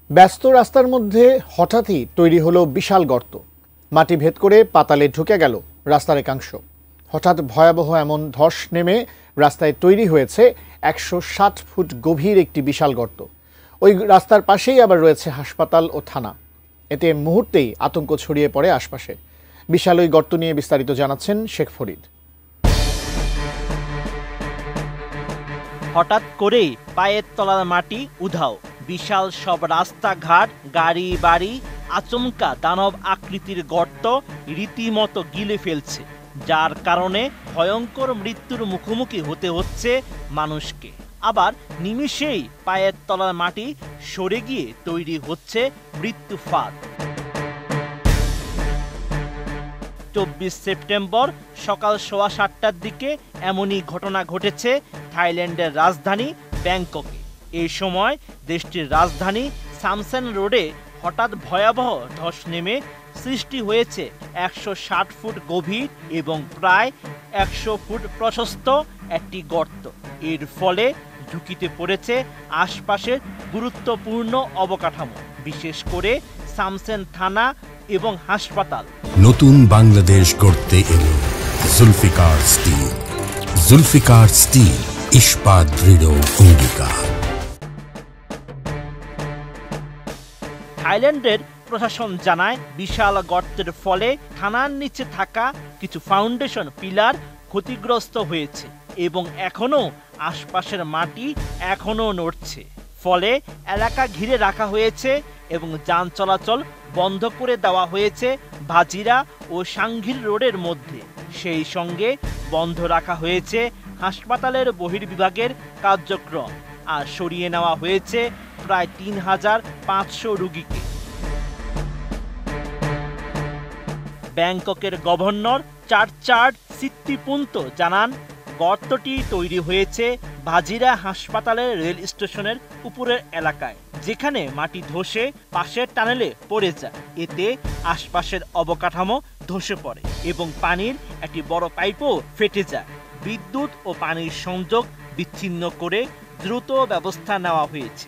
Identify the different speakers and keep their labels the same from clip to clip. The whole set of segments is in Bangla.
Speaker 1: ব্যস্ত রাস্তার মধ্যে হঠাৎই তৈরি হলো বিশাল গর্ত। মাটি ভেদ করে পাতালে ঢুকে গেল রাস্তার একাংশ। হঠাৎ ভয়াবহ এমন ধস নেমে রাস্তায় তৈরি হয়েছে ১৬০ ফুট গভীর একটি বিশাল গর্ত। ওই রাস্তার পাশেই আবার রয়েছে হাসপাতাল ও থানা। এতে মুহূর্তেই আতঙ্ক ছড়িয়ে পড়ে আশপাশে। বিশাল ওই গর্ত নিয়ে বিস্তারিত জানাচ্ছেন শেখ ফরিদ।
Speaker 2: হঠাৎ করেই পায়ের তলার মাটি উধাও। বিশাল সব রাস্তাঘাট, গাড়ি বাড়ি আচমকা দানব আকৃতির গর্ত রীতিমতো গিলে ফেলছে, যার কারণে ভয়ঙ্কর মৃত্যুর মুখোমুখি হতে হচ্ছে মানুষকে। আবার নিমিষেই পায়ের তলার মাটি সরে গিয়ে তৈরি হচ্ছে মৃত্যু ফাঁদ। ২৪ সেপ্টেম্বর সকাল ৭:১৫টার দিকে এমনই ঘটনা ঘটেছে থাইল্যান্ডের রাজধানী ব্যাংককে। এই সময় দেশটির রাজধানী সামসেন রোডে হঠাৎ ভয়াবহ ধস নেমে সৃষ্টি হয়েছে ১৬০ ফুট গভীর এবং প্রায় ১০০ ফুট প্রশস্ত একটি গর্ত। এর ফলে ঝুঁকিতে পড়েছে আশপাশের গুরুত্বপূর্ণ অবকাঠামো, বিশেষ করে সামসেন থানা এবং হাসপাতাল।
Speaker 3: নতুন বাংলাদেশ গড়তে এলো জুলফিকার স্টিল। জুলফিকার স্টিল, ইস্পাত দৃঢ় অঙ্গীকার।
Speaker 2: থাইল্যান্ডের প্রশাসন জানায়, বিশাল গর্তের ফলে থানার নিচে থাকা কিছু ফাউন্ডেশন পিলার ক্ষতিগ্রস্ত হয়েছে এবং এখনও আশপাশের মাটি এখনও নড়ছে। ফলে এলাকা ঘিরে রাখা হয়েছে এবং যান চলাচল বন্ধ করে দেওয়া হয়েছে ভাজিরা ও সাংঘিল রোডের মধ্যে। সেই সঙ্গে বন্ধ রাখা হয়েছে হাসপাতালের বহির্বিভাগের কার্যক্রম আর সরিয়ে নেওয়া হয়েছে প্রায় ৩৫০০ রোগীকে। ব্যাংককের গভর্নর চার্চার্ড সিত্তিপুন্ত জানান, গর্তটি তৈরি হয়েছে ভাজিরা হাসপাতালের রেল স্টেশনের উপরের এলাকায়, যেখানে মাটি ধসে পাশের টানেলে পড়ে যায়। এতে আশপাশের অবকাঠামো ধসে পড়ে এবং পানির একটি বড় পাইপও ফেটে যায়। বিদ্যুৎ ও পানির সংযোগ বিচ্ছিন্ন করে দ্রুত ব্যবস্থা নেওয়া হয়েছে।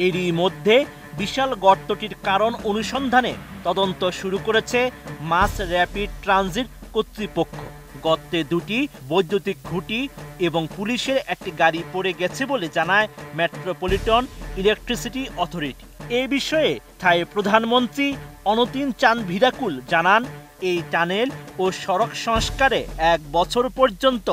Speaker 2: এরই মধ্যে বিশাল গর্তটির কারণ অনুসন্ধানে তদন্ত শুরু করেছে মাস র্যাপিড ট্রানজিট কর্তৃপক্ষ। গর্তে দুটি বৈদ্যুতিক খুঁটি এবং পুলিশের একটি গাড়ি পড়ে গেছে বলে জানায় মেট্রোপলিটন ইলেকট্রিসিটি অথরিটি। এ বিষয়ে থাই প্রধানমন্ত্রী অনুতিন চানভিদাকুল জানান, এই টানেল ও সড়ক সংস্কারে ১ বছর পর্যন্ত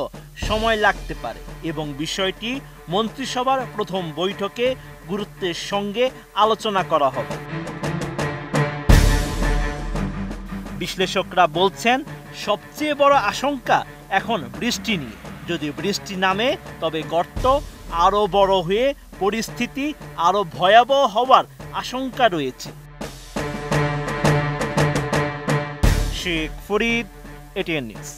Speaker 2: সময় লাগতে পারে এবং বিষয়টি মন্ত্রিসভার প্রথম বৈঠকে গুরুত্বের সঙ্গে আলোচনা করা হবে। বিশ্লেষকরা বলছেন, সবচেয়ে বড় আশঙ্কা এখন বৃষ্টি নিয়ে। যদি বৃষ্টি নামে তবে গর্ত আরও বড় হয়ে পরিস্থিতি আরও ভয়াবহ হওয়ার আশঙ্কা রয়েছে। Sheikh Farid, ATN news.